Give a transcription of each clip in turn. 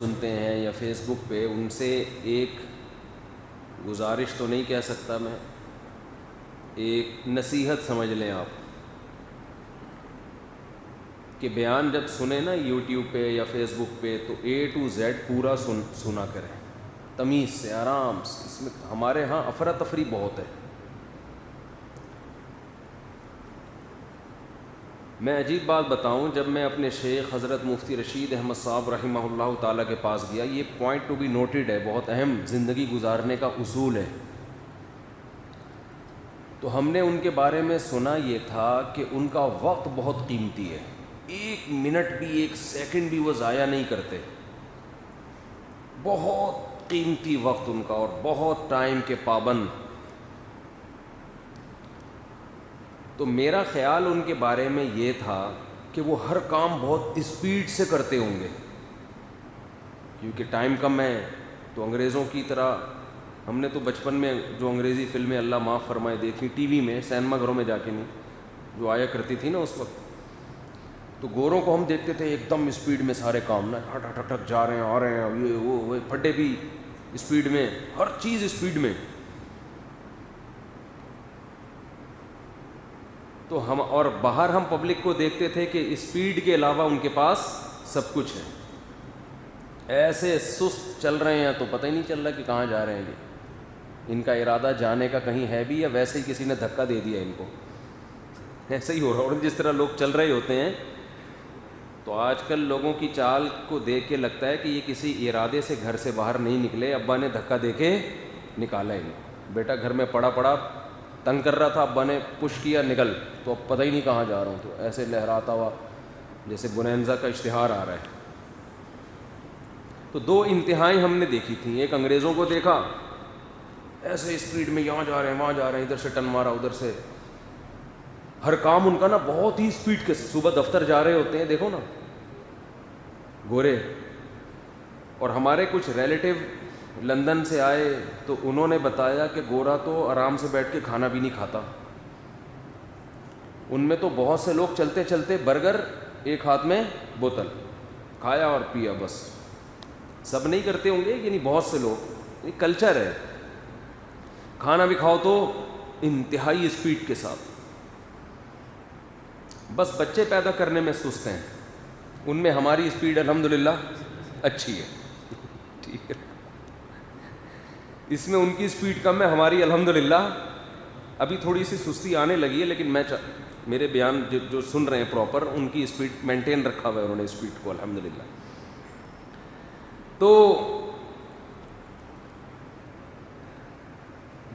سنتے ہیں یا فیس بک پہ، ان سے ایک گزارش تو نہیں کہہ سکتا میں، ایک نصیحت سمجھ لیں آپ کہ بیان جب سنیں نا یوٹیوب پہ یا فیس بک پہ تو اے ٹو زیڈ پورا سنا کریں، تمیز سے، آرام سے۔ اس میں ہمارے ہاں افراتفری بہت ہے۔ میں عجیب بات بتاؤں، جب میں اپنے شیخ حضرت مفتی رشید احمد صاحب رحمہ اللہ تعالیٰ کے پاس گیا، یہ پوائنٹ ٹو بی نوٹڈ ہے، بہت اہم زندگی گزارنے کا اصول ہے، تو ہم نے ان کے بارے میں سنا یہ تھا کہ ان کا وقت بہت قیمتی ہے، ایک منٹ بھی، ایک سیکنڈ بھی وہ ضائع نہیں کرتے، بہت قیمتی وقت ان کا، اور بہت ٹائم کے پابند۔ تو میرا خیال ان کے بارے میں یہ تھا کہ وہ ہر کام بہت اسپیڈ سے کرتے ہوں گے، کیونکہ ٹائم کم ہے۔ تو انگریزوں کی طرح ہم نے تو بچپن میں جو انگریزی فلمیں اللہ معاف فرمائے دیکھی ٹی وی میں، سینما گھروں میں جا کے نہیں، جو آیا کرتی تھی نا اس وقت، تو گوروں کو ہم دیکھتے تھے ایک دم اسپیڈ میں سارے کام نا، ٹھک ٹھک ٹھک جا رہے ہیں، آ رہے ہیں، یہ وہ پھڈے بھی اسپیڈ میں، ہر چیز اسپیڈ میں۔ تو ہم، اور باہر ہم پبلک کو دیکھتے تھے کہ اسپیڈ کے علاوہ ان کے پاس سب کچھ ہے، ایسے سست چل رہے ہیں تو پتہ ہی نہیں چل رہا کہ کہاں جا رہے ہیں یہ، ان کا ارادہ جانے کا کہیں ہے بھی یا ویسے ہی کسی نے دھکا دے دیا ان کو، ایسا ہی ہو رہا۔ اور جس طرح لوگ چل رہے ہوتے ہیں، تو آج کل لوگوں کی چال کو دیکھ کے لگتا ہے کہ یہ کسی ارادے سے گھر سے باہر نہیں نکلے، ابا نے دھکا دے کے نکالا ان کو، بیٹا گھر میں پڑا پڑا تنگ کر رہا تھا، ابا نے پش کیا نکل، تو اب پتہ ہی نہیں کہاں جا رہا ہوں، تو ایسے لہراتا ہوا جیسے بونینزا کا اشتہار آ رہا ہے۔ تو دو انتہائیں ہم نے دیکھی تھیں، ایک انگریزوں کو دیکھا ایسے اسپیڈ میں یہاں جا رہے ہیں وہاں جا رہے ہیں، ادھر سے ٹن مارا ادھر سے، ہر کام ان کا نا بہت ہی اسپیڈ کے، صبح دفتر جا رہے ہوتے ہیں دیکھو نا گورے، اور ہمارے کچھ ریلیٹیو لندن سے آئے تو انہوں نے بتایا کہ گورا تو آرام سے بیٹھ کے کھانا بھی نہیں کھاتا، ان میں تو بہت سے لوگ چلتے چلتے برگر ایک ہاتھ میں بوتل کھایا اور پیا، بس سب نہیں کرتے ہوں گے، یعنی بہت سے لوگ، یہ کلچر ہے، کھانا بھی کھاؤ تو انتہائی اسپیڈ کے ساتھ۔ بس بچے پیدا کرنے میں سست ہیں، ان میں ہماری اسپیڈ الحمدللہ اچھی ہے، ٹھیک ہے، اس میں ان کی اسپیڈ کم ہے، ہماری الحمدللہ ابھی تھوڑی سی سستی آنے لگی ہے، لیکن میرے بیان جو سن رہے ہیں پراپر، ان کی اسپیڈ مینٹین رکھا ہوا ہے انہوں نے اسپیڈ کو الحمدللہ۔ تو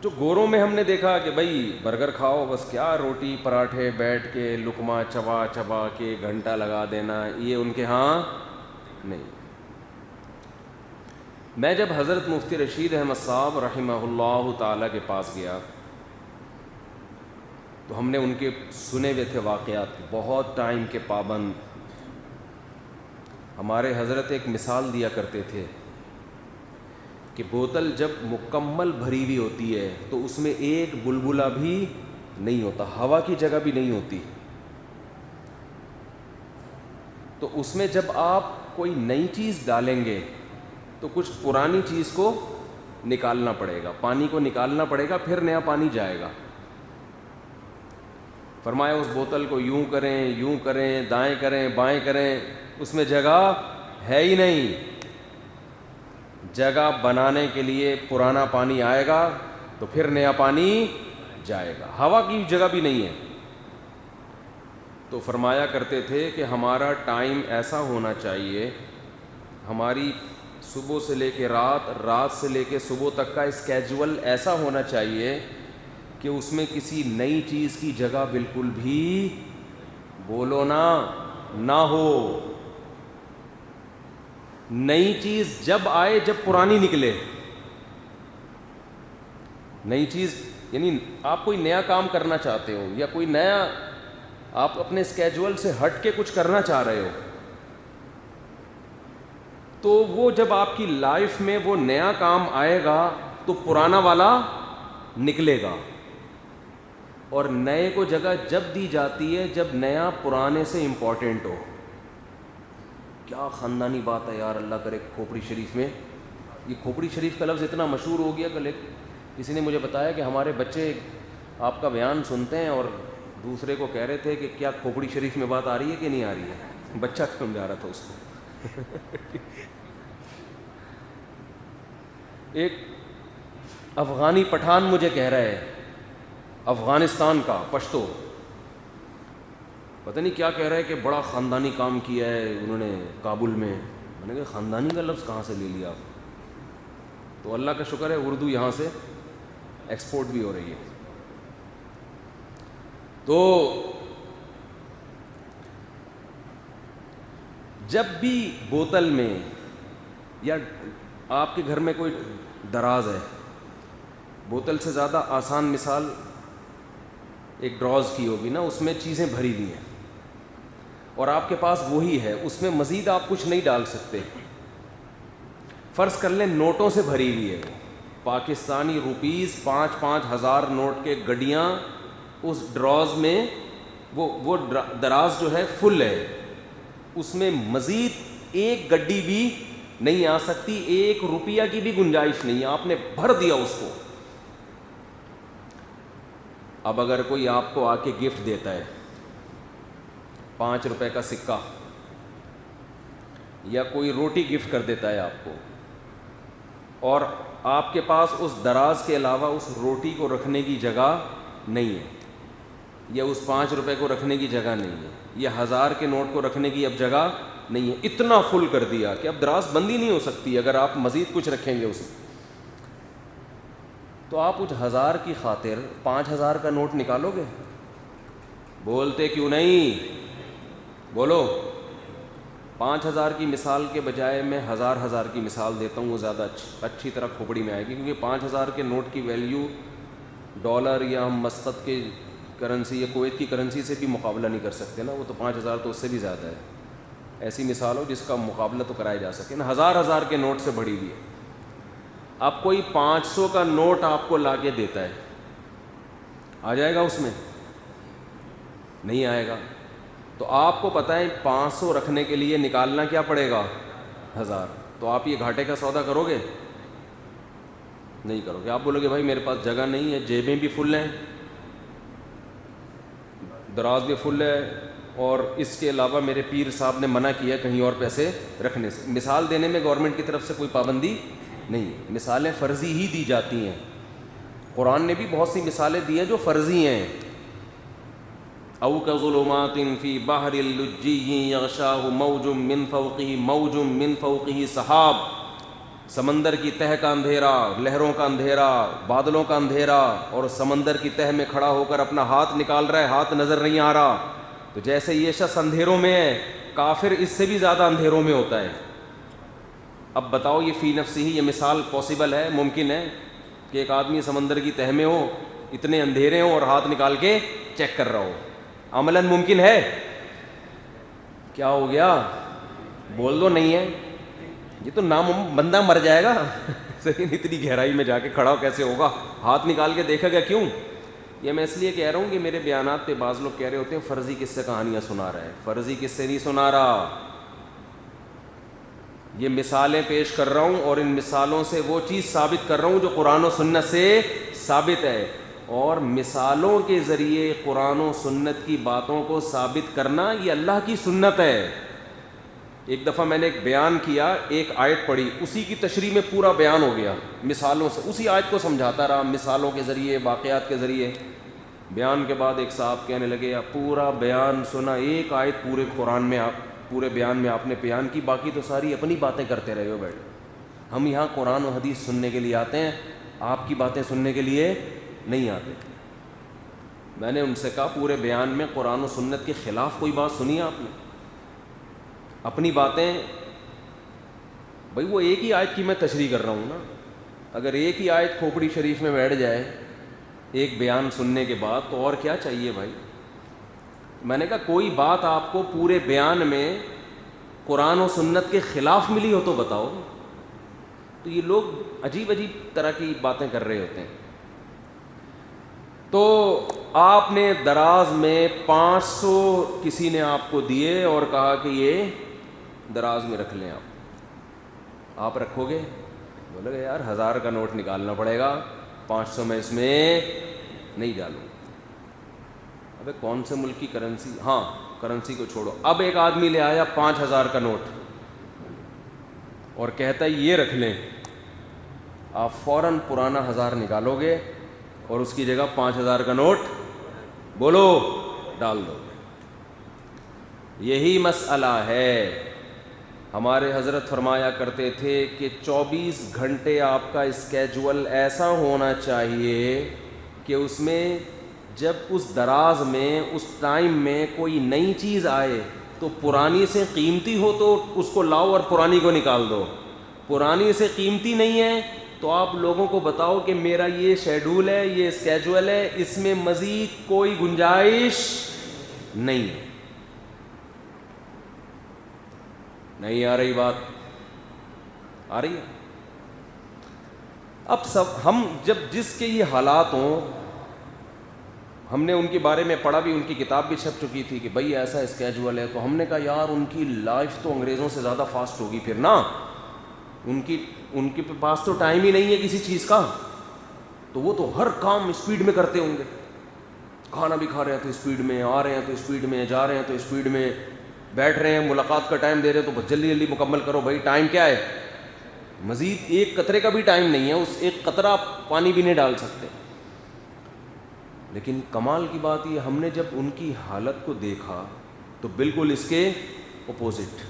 جو گوروں میں ہم نے دیکھا کہ بھائی برگر کھاؤ، بس کیا روٹی پراٹھے بیٹھ کے لقمہ چبا چبا کے گھنٹہ لگا دینا، یہ ان کے ہاں نہیں۔ میں جب حضرت مفتی رشید احمد صاحب رحمہ اللہ تعالیٰ کے پاس گیا تو ہم نے ان کے سنے ہوئے تھے واقعات، بہت ٹائم کے پابند۔ ہمارے حضرت ایک مثال دیا کرتے تھے کہ بوتل جب مکمل بھری ہوئی ہوتی ہے تو اس میں ایک بلبلہ بھی نہیں ہوتا، ہوا کی جگہ بھی نہیں ہوتی، تو اس میں جب آپ کوئی نئی چیز ڈالیں گے تو کچھ پرانی چیز کو نکالنا پڑے گا، پانی کو نکالنا پڑے گا، پھر نیا پانی جائے گا۔ فرمایا اس بوتل کو یوں کریں دائیں کریں بائیں کریں، اس میں جگہ ہے ہی نہیں، جگہ بنانے کے لیے پرانا پانی آئے گا تو پھر نیا پانی جائے گا، ہوا کی جگہ بھی نہیں ہے۔ تو فرمایا کرتے تھے کہ ہمارا ٹائم ایسا ہونا چاہیے، ہماری صبح سے لے کے رات سے لے کے صبح تک کا اسکیجول ایسا ہونا چاہیے کہ اس میں کسی نئی چیز کی جگہ بالکل بھی، بولو نہ ہو۔ نئی چیز جب آئے جب پرانی نکلے، نئی چیز یعنی آپ کوئی نیا کام کرنا چاہتے ہو یا کوئی نیا آپ اپنے اسکیجول سے ہٹ کے کچھ کرنا چاہ رہے ہو، تو وہ جب آپ کی لائف میں وہ نیا کام آئے گا تو پرانا والا نکلے گا، اور نئے کو جگہ جب دی جاتی ہے جب نیا پرانے سے امپورٹنٹ ہو۔ کیا خاندانی بات ہے یار, اللہ کرے کھوپڑی شریف میں. یہ کھوپڑی شریف کا لفظ اتنا مشہور ہو گیا. کل کسی نے مجھے بتایا کہ ہمارے بچے آپ کا بیان سنتے ہیں اور دوسرے کو کہہ رہے تھے کہ کیا کھوپڑی شریف میں بات آ رہی ہے کہ نہیں آ رہی ہے. بچہ سمجھا رہا تھا اس کو. ایک افغانی پٹھان مجھے کہہ رہا ہے, افغانستان کا پشتو, پتہ نہیں کیا کہہ رہا ہے کہ بڑا خاندانی کام کیا ہے انہوں نے کابل میں. میں نے کہا خاندانی کا لفظ کہاں سے لے لیا آپ؟ تو اللہ کا شکر ہے اردو یہاں سے ایکسپورٹ بھی ہو رہی ہے. تو جب بھی بوتل میں یا آپ کے گھر میں کوئی دراز ہے, بوتل سے زیادہ آسان مثال ایک ڈراز کی ہوگی نا, اس میں چیزیں بھری ہوئی ہیں اور آپ کے پاس وہی ہے, اس میں مزید آپ کچھ نہیں ڈال سکتے. فرض کر لیں نوٹوں سے بھری ہوئی ہے, پاکستانی روپیز 5,000 نوٹ کے گڈیاں اس ڈراز میں, وہ دراز جو ہے فل ہے, اس میں مزید ایک گڈی بھی نہیں آ سکتی, 1 روپیہ کی بھی گنجائش نہیں ہے, آپ نے بھر دیا اس کو. اب اگر کوئی آپ کو آ کے گفٹ دیتا ہے 5 روپے کا سکہ, یا کوئی روٹی گفٹ کر دیتا ہے آپ کو, اور آپ کے پاس اس دراز کے علاوہ اس روٹی کو رکھنے کی جگہ نہیں ہے, یا اس 5 روپے کو رکھنے کی جگہ نہیں ہے, یا 1000 کے نوٹ کو رکھنے کی اب جگہ نہیں ہے, اتنا فل کر دیا کہ اب دراز بندی نہیں ہو سکتی اگر آپ مزید کچھ رکھیں گے اسے. تو آپ کچھ 1000 کی خاطر 5000 کا نوٹ نکالو گے؟ بولتے کیوں نہیں؟ بولو. 5000 کی مثال کے بجائے میں 1000 کی مثال دیتا ہوں, وہ زیادہ اچھی طرح کھوپڑی میں آئے گی, کیونکہ 5000 کے نوٹ کی ویلیو ڈالر یا ہم مسقط کے کرنسی یا کویت کی کرنسی سے بھی مقابلہ نہیں کر سکتے نا, وہ تو 5000 تو اس سے بھی زیادہ ہے. ایسی مثال ہو جس کا مقابلہ تو کرایا جا سکے نا. 1000 کے نوٹ سے بڑی ہوئی ہے. اب کوئی 500 کا نوٹ آپ کو لا کے دیتا ہے, آ جائے گا اس میں؟ نہیں آئے گا. تو آپ کو پتہ ہے 500 رکھنے کے لیے نکالنا کیا پڑے گا؟ 1000. تو آپ یہ گھاٹے کا سودا کرو گے؟ نہیں کرو گے. آپ بولو گے بھائی میرے پاس جگہ نہیں ہے, جیبیں بھی فل ہیں, دراز بھی فل ہے, اور اس کے علاوہ میرے پیر صاحب نے منع کیا کہیں اور پیسے رکھنے سے. مثال دینے میں گورنمنٹ کی طرف سے کوئی پابندی نہیں, مثالیں فرضی ہی دی جاتی ہیں. قرآن نے بھی بہت سی مثالیں دی ہیں جو فرضی ہیں. او کظلمات فی بحر اللجی یغشاہ موج من فوقہ سحاب, سمندر کی تہہ کا اندھیرا, لہروں کا اندھیرا, بادلوں کا اندھیرا, اور سمندر کی تہہ میں کھڑا ہو کر اپنا ہاتھ نکال رہا ہے, ہاتھ نظر نہیں آ رہا. تو جیسے یہ شخص اندھیروں میں ہے, کافر اس سے بھی زیادہ اندھیروں میں ہوتا ہے. اب بتاؤ یہ فی نفسی ہی یہ مثال پاسبل ہے, ممکن ہے کہ ایک آدمی سمندر کی تہہ میں ہو, اتنے اندھیرے ہوں, اور ہاتھ نکال کے چیک کر رہا ہو؟ عملاً ممکن ہے؟ کیا ہو گیا؟ بول دو نہیں ہے. یہ تو بندہ مر جائے گا. لیکن اتنی گہرائی میں جا کے کھڑا ہو کیسے ہوگا؟ ہاتھ نکال کے دیکھا گیا. کیوں؟ یہ میں اس لیے کہہ رہا ہوں کہ میرے بیانات پہ بعض لوگ کہہ رہے ہوتے ہیں فرضی کس سے کہانیاں سنا رہا ہے. فرضی کس سے نہیں سنا رہا, یہ مثالیں پیش کر رہا ہوں, اور ان مثالوں سے وہ چیز ثابت کر رہا ہوں جو قرآن و سنت سے ثابت ہے. اور مثالوں کے ذریعے قرآن و سنت کی باتوں کو ثابت کرنا یہ اللہ کی سنت ہے. ایک دفعہ میں نے ایک بیان کیا, ایک آیت پڑھی, اسی کی تشریح میں پورا بیان ہو گیا مثالوں سے. اسی آیت کو سمجھاتا رہا مثالوں کے ذریعے, واقعات کے ذریعے. بیان کے بعد ایک صاحب کہنے لگے پورا بیان سنا, ایک آیت پورے قرآن میں پورے بیان میں آپ نے بیان کی, باقی تو ساری اپنی باتیں کرتے رہے ہو بیٹھے. ہم یہاں قرآن و حدیث سننے کے لیے آتے ہیں, آپ کی باتیں سننے کے لیے نہیں آتے. میں نے ان سے کہا پورے بیان میں قرآن و سنت کے خلاف کوئی بات سنی ہے آپ نے؟ اپنی باتیں, بھائی وہ ایک ہی آیت کی میں تشریح کر رہا ہوں نا. اگر ایک ہی آیت کھوپڑی شریف میں بیٹھ جائے ایک بیان سننے کے بعد, تو اور کیا چاہیے بھائی. میں نے کہا کوئی بات آپ کو پورے بیان میں قرآن و سنت کے خلاف ملی ہو تو بتاؤ. تو یہ لوگ عجیب عجیب طرح کی باتیں کر رہے ہوتے ہیں. تو آپ نے دراز میں 500 کسی نے آپ کو دیے اور کہا کہ یہ دراز میں رکھ لیں آپ رکھو گے؟ بولے گا یار 1000 کا نوٹ نکالنا پڑے گا، 500 میں اس میں نہیں ڈالوں۔ ابے کون سے ملک کی کرنسی؟ ہاں کرنسی کو چھوڑو، اب ایک آدمی لے آیا 5000 کا نوٹ اور کہتا ہے یہ رکھ لیں، آپ فوراً پرانا 1000 نکالو گے اور اس کی جگہ 5000 کا نوٹ بولو ڈال دو۔ یہی مسئلہ ہے۔ ہمارے حضرت فرمایا کرتے تھے کہ 24 گھنٹے آپ کا اسکیجول ایسا ہونا چاہیے کہ اس میں جب اس دراز میں اس ٹائم میں کوئی نئی چیز آئے تو پرانی سے قیمتی ہو تو اس کو لاؤ اور پرانی کو نکال دو، پرانی سے قیمتی نہیں ہے تو آپ لوگوں کو بتاؤ کہ میرا یہ شیڈول ہے، یہ اسکیجول ہے، اس میں مزید کوئی گنجائش نہیں ہے۔ نہیں آ رہی بات؟ آ رہی ہے؟ اب سب ہم جب جس کے یہ حالات ہوں، ہم نے ان کے بارے میں پڑھا بھی، ان کی کتاب بھی چھپ چکی تھی کہ بھائی ایسا اسکیجول ہے، تو ہم نے کہا یار ان کی لائف تو انگریزوں سے زیادہ فاسٹ ہوگی پھر نا، ان کے پاس تو ٹائم ہی نہیں ہے کسی چیز کا، تو وہ تو ہر کام اسپیڈ میں کرتے ہوں گے، کھانا بھی کھا رہے ہیں تو اسپیڈ میں، آ رہے ہیں تو اسپیڈ میں، جا رہے ہیں تو اسپیڈ میں، بیٹھ رہے ہیں ملاقات کا ٹائم دے رہے ہیں تو بس جلدی جلدی مکمل کرو بھائی، ٹائم کیا ہے، مزید ایک قطرے کا بھی ٹائم نہیں ہے، اس ایک قطرہ پانی بھی نہیں ڈال سکتے۔ لیکن کمال کی بات یہ، ہم نے جب ان کی حالت کو دیکھا تو بالکل اس کے اپوزٹ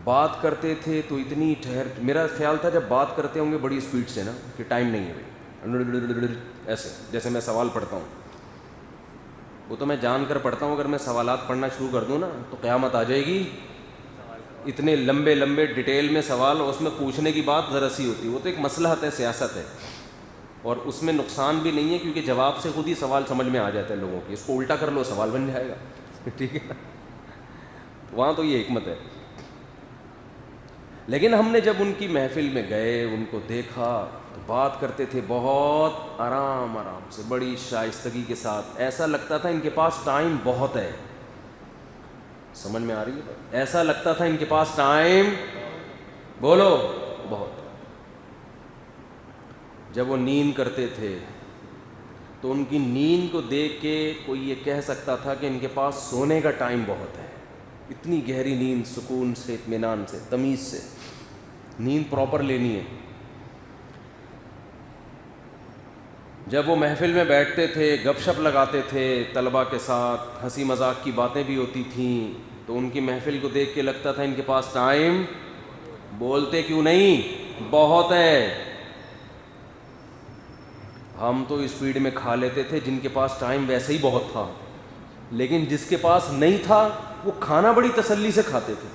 بات کرتے تھے تو اتنی میرا خیال تھا جب بات کرتے ہوں گے بڑی اسپیڈ سے نا کہ ٹائم نہیں ہے بھائی، ایسے جیسے میں سوال پڑھتا ہوں، وہ تو میں جان کر پڑھتا ہوں، اگر میں سوالات پڑھنا شروع کر دوں نا تو قیامت آ جائے گی، اتنے لمبے لمبے ڈیٹیل میں سوال، اور اس میں پوچھنے کی بات ذرا سی ہوتی ہے، وہ تو ایک مصلحت ہے، سیاست ہے، اور اس میں نقصان بھی نہیں ہے کیونکہ جواب سے خود ہی سوال سمجھ میں آ جاتا ہے لوگوں کی، اس کو الٹا کر لو سوال بن جائے گا، ٹھیک ہے، وہاں تو یہ حکمت ہے۔ لیکن ہم نے جب ان کی محفل میں گئے، ان کو دیکھا تو بات کرتے تھے بہت آرام سے، بڑی شائستگی کے ساتھ، ایسا لگتا تھا ان کے پاس ٹائم بہت ہے، سمجھ میں آ رہی ہے؟ ایسا لگتا تھا ان کے پاس ٹائم بولو بہت۔ جب وہ نیند کرتے تھے تو ان کی نیند کو دیکھ کے کوئی یہ کہہ سکتا تھا کہ ان کے پاس سونے کا ٹائم بہت ہے، اتنی گہری نیند، سکون سے، اطمینان سے، تمیز سے نیند پراپر لینی ہے۔ جب وہ محفل میں بیٹھتے تھے، گپ شپ لگاتے تھے طلباء کے ساتھ، ہنسی مذاق کی باتیں بھی ہوتی تھیں، تو ان کی محفل کو دیکھ کے لگتا تھا ان کے پاس ٹائم بولتے کیوں نہیں بہت ہے۔ ہم تو اسپیڈ میں کھا لیتے تھے، جن کے پاس ٹائم ویسے ہی بہت تھا، لیکن جس کے پاس نہیں تھا وہ کھانا بڑی تسلی سے کھاتے تھے۔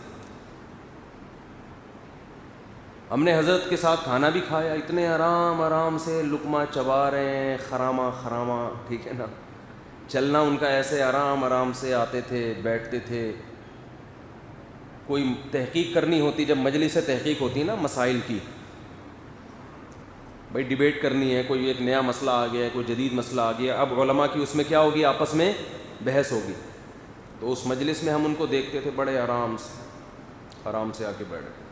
ہم نے حضرت کے ساتھ کھانا بھی کھایا، اتنے آرام سے لقمہ چبا رہے ہیں، خرامہ، ٹھیک ہے نا، چلنا ان کا ایسے آرام سے آتے تھے، بیٹھتے تھے۔ کوئی تحقیق کرنی ہوتی، جب مجلس سے تحقیق ہوتی ہے نا مسائل کی، بھائی ڈیبیٹ کرنی ہے، کوئی ایک نیا مسئلہ آ گیا ہے، کوئی جدید مسئلہ آ گیا، اب علماء کی اس میں کیا ہوگی، آپس میں بحث ہوگی، تو اس مجلس میں ہم ان کو دیکھتے تھے بڑے آرام سے آ کے بیٹھ گئے،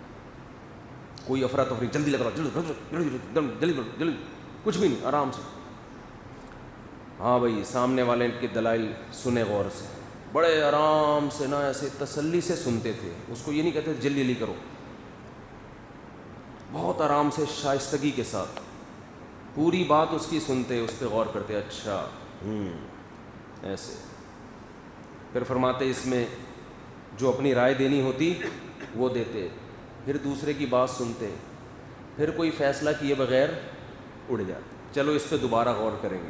کوئی افراتفری، جلدی لگ رہا، جلدی، کچھ بھی نہیں، آرام سے۔ ہاں بھائی، سامنے والے کے دلائل سنے غور سے، بڑے آرام سے نا، ایسے تسلی سے سنتے تھے، اس کو یہ نہیں کہتے جلدی کرو، بہت آرام سے، شائستگی کے ساتھ پوری بات اس کی سنتے، اس پہ غور کرتے، اچھا ایسے۔ پھر فرماتے اس میں جو اپنی رائے دینی ہوتی وہ دیتے، پھر دوسرے کی بات سنتے، پھر کوئی فیصلہ کیے بغیر اڑ جاتے، چلو اس پہ دوبارہ غور کریں گے۔